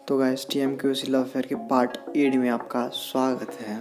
तो guys TMQC love affair के part 8 में आपका स्वागत है।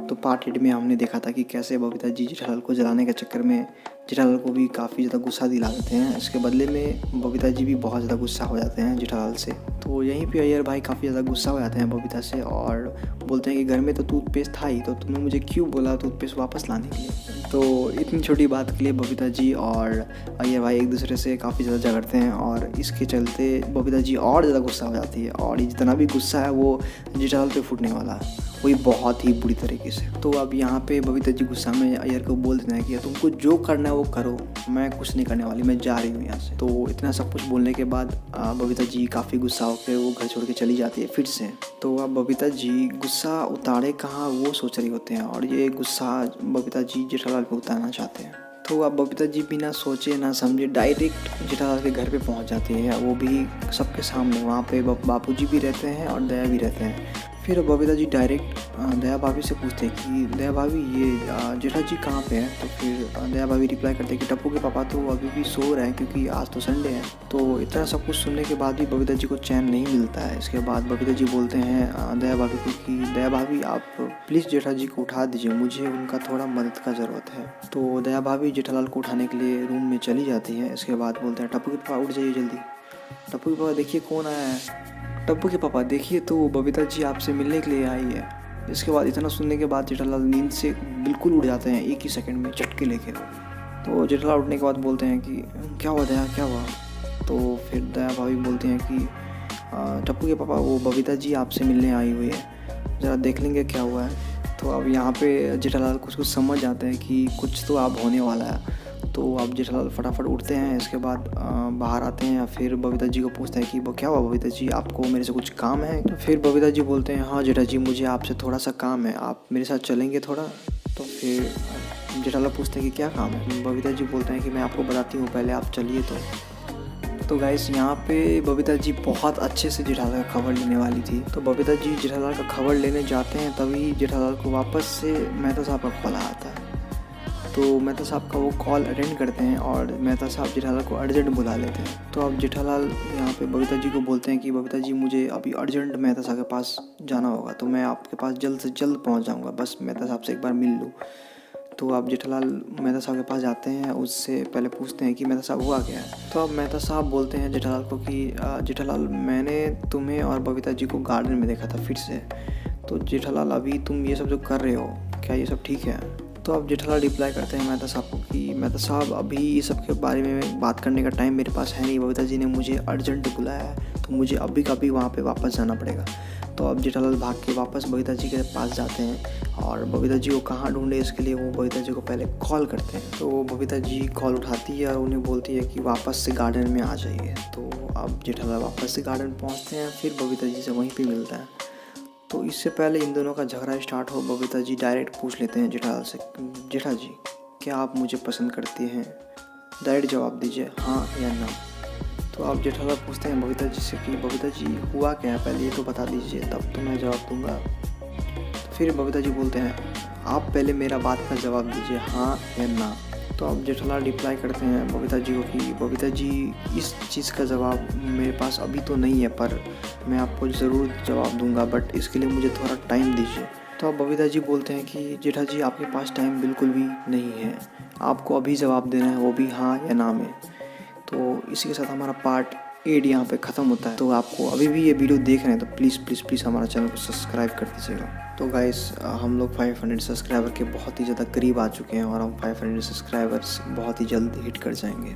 तो पार्ट 8 में हमने देखा था कि कैसे बबीता जी जेठालाल को जलाने के चक्कर में जेठालाल को भी काफ़ी ज़्यादा गुस्सा दिला देते हैं। इसके बदले में बबीता जी भी बहुत ज़्यादा गुस्सा हो जाते हैं जेठालाल से। तो यहीं पे अय्यर भाई काफ़ी ज़्यादा गुस्सा हो जाते हैं बबीता से और बोलते हैं कि घर में तो टूथपेस्ट था ही, तो तुमने मुझे क्यों बोला टूथपेस्ट वापस लाने के लिए। तो इतनी छोटी बात के लिए बबीता जी और अय्यर भाई एक दूसरे से काफ़ी ज़्यादा झगड़ते हैं और इसके चलते बबीता जी और ज़्यादा गुस्सा हो जाती है और जितना भी गुस्सा है वो जेठालाल पे फूटने वाला है, वही बहुत ही बुरी तरीके से। तो अब यहाँ पे बबीता जी गुस्सा में अय्यर को बोल देना है कि तुमको जो करना है वो करो, मैं कुछ नहीं करने वाली, मैं जा रही हूँ यहाँ से। तो इतना सब कुछ बोलने के बाद बबीता जी काफ़ी गुस्सा होकर वो घर छोड़ के चली जाती है फिर से। तो अब बबीता जी गुस्सा उतारे कहाँ वो सोच रही होते हैं और ये गुस्सा बबीता जी जेठालाल पे उतारना चाहते हैं। तो अब बबीता जी बिना सोचे ना समझे डायरेक्ट जेठालाल के घर पे पहुंच जाती है, वो भी सबके सामने। वहाँ पे बापूजी भी रहते हैं और दया भी रहते हैं। फिर बबीता जी डायरेक्ट दया भाभी से पूछते हैं कि दया भाभी ये जेठा जी कहाँ पे हैं। तो फिर दया भाभी रिप्लाई करते हैं कि टप्पू के पापा तो अभी भी सो रहे हैं क्योंकि आज तो संडे है। तो इतना सब कुछ सुनने के बाद भी बबीता जी को चैन नहीं मिलता है। इसके बाद बबीता जी बोलते हैं दया भाभी को कि दया भाभी आप प्लीज़ जेठा जी को उठा दीजिए, मुझे उनका थोड़ा मदद का ज़रूरत है। तो दया भाभी जेठालाल को उठाने के लिए रूम में चली जाती हैं। इसके बाद बोलते हैं टप्पू के पापा उठ जाइए जल्दी। टप्पू के पापा देखिए कौन आया है। टप्पू के पापा देखिए तो बबीता जी आपसे मिलने के लिए आई है। इसके बाद इतना सुनने के बाद जेठालाल नींद से बिल्कुल उड़ जाते हैं एक ही सेकंड में झटके लेके। तो जेठालाल उठने के बाद बोलते हैं कि क्या हुआ दया, क्या हुआ। तो फिर दया भाभी बोलती हैं कि टप्पू के पापा वो बबीता जी आपसे मिलने आई हुई है, ज़रा देख लेंगे क्या हुआ है। तो अब यहाँ पे जेठालाल कुछ समझ जाते हैं कि कुछ तो अब होने वाला है। तो अब जेठालाल फटाफट उठते हैं। इसके बाद बाहर आते हैं, फिर बबीता जी को पूछते हैं कि वो क्या हुआ बबीता जी, आपको मेरे से कुछ काम है। तो फिर बबीता जी बोलते हैं हाँ जेठा जी मुझे आपसे थोड़ा सा काम है, आप मेरे साथ चलेंगे थोड़ा। तो फिर जेठालाल पूछते हैं कि क्या काम है। बबीता जी बोलते हैं कि मैं आपको बताती हूँ, पहले आप चलिए। तो गाइस यहाँ पे बबीता जी बहुत अच्छे से जेठालाल का खबर लेने वाली थी। तो बबीता जी जेठालाल का खबर लेने जाते हैं, तभी जेठालाल को वापस से मेहता साहब का कॉल आता है। तो मेहता साहब का वो कॉल अटेंड करते हैं और मेहता साहब जेठालाल को अर्जेंट बुला लेते हैं। तो अब जेठालाल यहाँ पे बबीता जी को बोलते हैं कि बबीता जी मुझे अभी अर्जेंट मेहता साहब के पास जाना होगा, तो मैं आपके पास जल्द से जल्द पहुँच जाऊँगा, बस मेहता साहब से एक बार मिल लूँ। तो अब जेठालाल मेहता साहब के पास जाते हैं, उससे पहले पूछते हैं कि मेहता साहब हुआ क्या है। तो अब मेहता साहब बोलते हैं जेठालाल को कि जेठालाल मैंने तुम्हें और बबीता जी को गार्डन में देखा था फिर से। तो जेठालाल अभी तुम ये सब जो कर रहे हो क्या ये सब ठीक है। तो अब जेठालाल रिप्लाई करते हैं मेहता साहब को कि मेहता साहब अभी ये सब के बारे में बात करने का टाइम मेरे पास है नहीं, बबीता जी ने मुझे अर्जेंट बुलाया है तो मुझे अभी कभी वहाँ पे वापस जाना पड़ेगा। तो अब जेठालाल भाग के वापस बबीता जी के पास जाते हैं और बबीता जी को कहाँ ढूंढे इसके लिए वो बबीता जी को पहले कॉल करते हैं। तो बबीता जी कॉल उठाती है और उन्हें बोलती है कि वापस से गार्डन में आ जाइए। तो अब जेठालाल वापस से गार्डन पहुँचते हैं, फिर बबीता जी से वहीं पर मिलता है। तो इससे पहले इन दोनों का झगड़ा स्टार्ट हो, बबीता जी डायरेक्ट पूछ लेते हैं जेठालाल से, जेठा जी क्या आप मुझे पसंद करती हैं, डायरेक्ट जवाब दीजिए हाँ या ना। तो आप जेठालाल पूछते हैं बबीता जी से कि बबीता जी हुआ क्या है, पहले ये तो बता दीजिए तब तो मैं जवाब दूंगा। तो फिर बबीता जी बोलते हैं आप पहले मेरा बात का जवाब दीजिए हाँ या ना। तो अब जेठालाल रिप्लाई करते हैं बबीता जी को कि बबीता जी इस चीज़ का जवाब मेरे पास अभी तो नहीं है, पर मैं आपको ज़रूर जवाब दूंगा, बट इसके लिए मुझे थोड़ा टाइम दीजिए। तो अब बबीता जी बोलते हैं कि जेठा जी आपके पास टाइम बिल्कुल भी नहीं है, आपको अभी जवाब देना है, वो भी हाँ या ना में। तो इसी के साथ हमारा पार्ट 8 यहाँ पे ख़त्म होता है। तो आपको अभी भी ये वीडियो देख रहे हैं तो प्लीज़ प्लीज़ प्लीज़ हमारा चैनल को सब्सक्राइब कर दीजिएगा। तो गाइस हम लोग 500 सब्सक्राइबर के बहुत ही ज़्यादा करीब आ चुके हैं और हम 500 सब्सक्राइबर्स बहुत ही जल्द हिट कर जाएंगे।